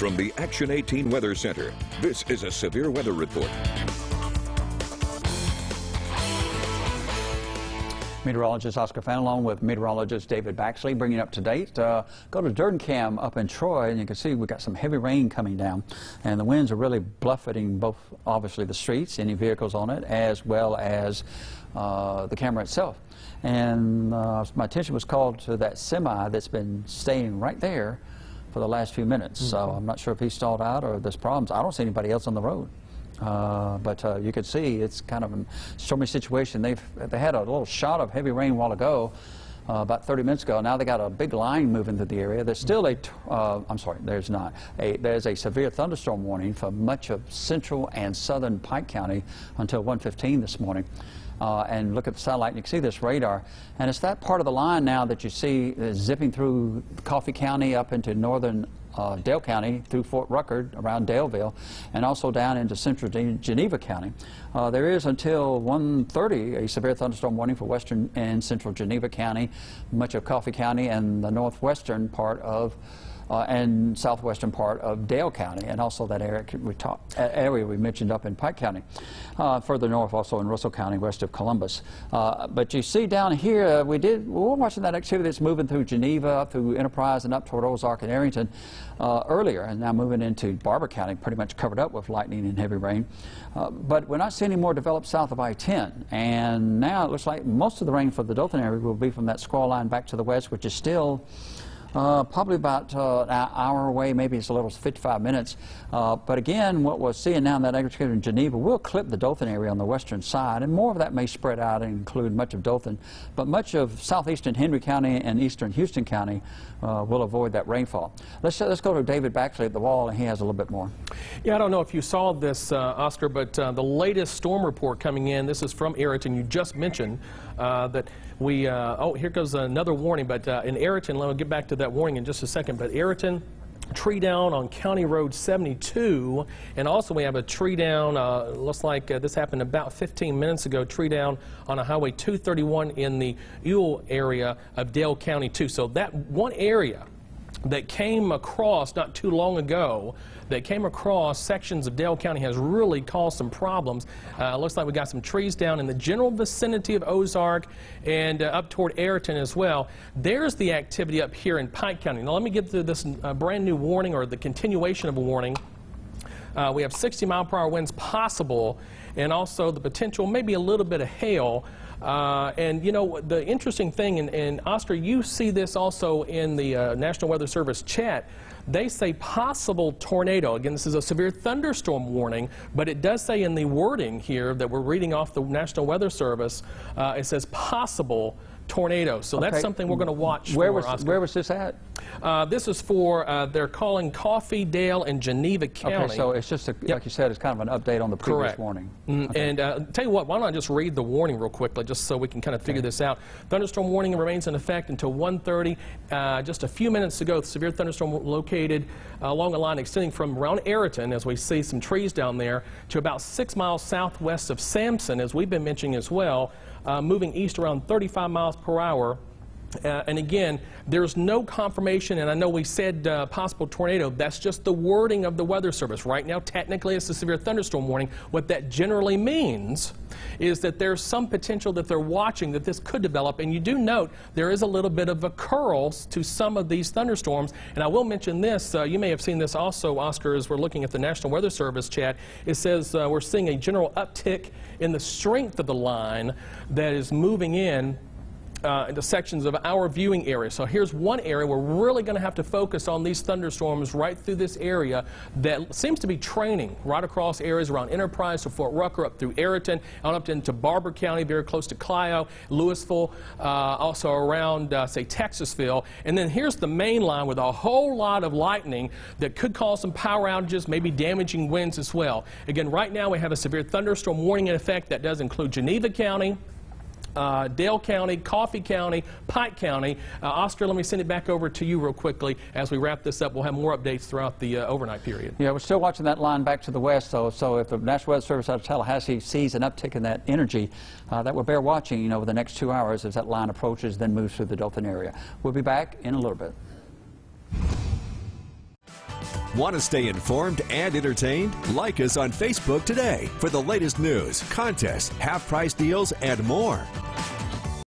From the Action 18 Weather Center, this is a severe weather report. Meteorologist Oscar Fan along with meteorologist David Baxley bringing you up to date. Go to DurdenCam up in Troy and you can see we've got some heavy rain coming down, and the winds are really buffeting both obviously the streets, any vehicles on it, as well as the camera itself. And my attention was called to that semi that's been staying right there for the last few minutes. So I'm not sure if he stalled out or there's problems. I don't see anybody else on the road. But you can see it's kind of a stormy situation. They had a little shot of heavy rain a while ago, about 30 minutes ago. Now they got a big line moving through the area. There's still I'm sorry, there's not. There's a severe thunderstorm warning for much of central and southern Pike County until 1:15 this morning. And look at the satellite and you can see this radar. And it's that part of the line now that you see zipping through Coffee County up into northern Dale County through Fort Rucker around Daleville, and also down into central Geneva County. There is until 1:30 a severe thunderstorm warning for western and central Geneva County, much of Coffee County, and the northwestern part of and southwestern part of Dale County, and also that area we mentioned up in Pike County. Further north also in Russell County, west of Columbus. But you see down here, we were watching that activity that's moving through Geneva, through Enterprise, and up toward Ozark and Arrington earlier, and now moving into Barber County, pretty much covered up with lightning and heavy rain. But we're not seeing any more developed south of I-10, and now it looks like most of the rain for the Dothan area will be from that squall line back to the west, which is still probably about an hour away, maybe it's a little 55 minutes. But again, what we're seeing now in that agriculture in Geneva will clip the Dothan area on the western side, and more of that may spread out and include much of Dothan. But much of southeastern Henry County and eastern Houston County will avoid that rainfall. Let's go to David Baxley at the wall, and he has a little bit more. Yeah, I don't know if you saw this, Oscar, but the latest storm report coming in, this is from Arrington. You just mentioned that we, oh, here goes another warning, but in Arrington, let me get back to that warning in just a second, but Arrington, tree down on County Road 72, and also we have a tree down, looks like this happened about 15 minutes ago, tree down on a Highway 231 in the Ewell area of Dale County too. So that one area that came across not too long ago, that came across sections of Dale County, has really caused some problems. Looks like we got some trees down in the general vicinity of Ozark and up toward Arrington as well. There's the activity up here in Pike County. Now let me get to this brand new warning, or the continuation of a warning. We have 60-mile-per-hour winds possible, and also the potential maybe a little bit of hail. And you know, the interesting thing, and Oscar, you see this also in the National Weather Service chat, they say possible tornado. Again, this is a severe thunderstorm warning, but it does say in the wording here that we're reading off the National Weather Service, it says possible tornado. So that's something we're going to watch Where for, Oscar. Where was this at? This is for, they're calling Coffee, Dale, and Geneva County. Okay, so it's just, like you said, it's kind of an update on the previous warning. Okay. And tell you what, why don't I just read the warning real quickly, just so we can kind of figure this out. Thunderstorm warning remains in effect until 1:30. Just a few minutes ago, the severe thunderstorm located along a line extending from around Arrington, as we see some trees down there, to about 6 miles southwest of Sampson, as we've been mentioning as well, moving east around 35 miles per hour. And again, there's no confirmation, and I know we said possible tornado. That's just the wording of the Weather Service. Right now, technically, it's a severe thunderstorm warning. What that generally means is that there's some potential that they're watching that this could develop. And you do note there is a little bit of a curl to some of these thunderstorms. And I will mention this. You may have seen this also, Oscar, as we're looking at the National Weather Service chat. It says we're seeing a general uptick in the strength of the line that is moving in into sections of our viewing area. So here's one area we're really going to have to focus on these thunderstorms right through this area that seems to be training right across areas around Enterprise to Fort Rucker, up through Arrington, on up into Barber County, very close to Clio, Louisville, also around, say, Texasville. And then here's the main line with a whole lot of lightning that could cause some power outages, maybe damaging winds as well. Again, right now we have a severe thunderstorm warning in effect. That does include Geneva County, Dale County, Coffee County, Pike County. Oscar, let me send it back over to you real quickly as we wrap this up. We'll have more updates throughout the overnight period. Yeah, we're still watching that line back to the west, though. So if the National Weather Service out of Tallahassee sees an uptick in that energy, that will bear watching, over the next 2 hours as that line approaches, then moves through the Dothan area. We'll be back in a little bit. Want to stay informed and entertained? Like us on Facebook today for the latest news, contests, half-price deals, and more.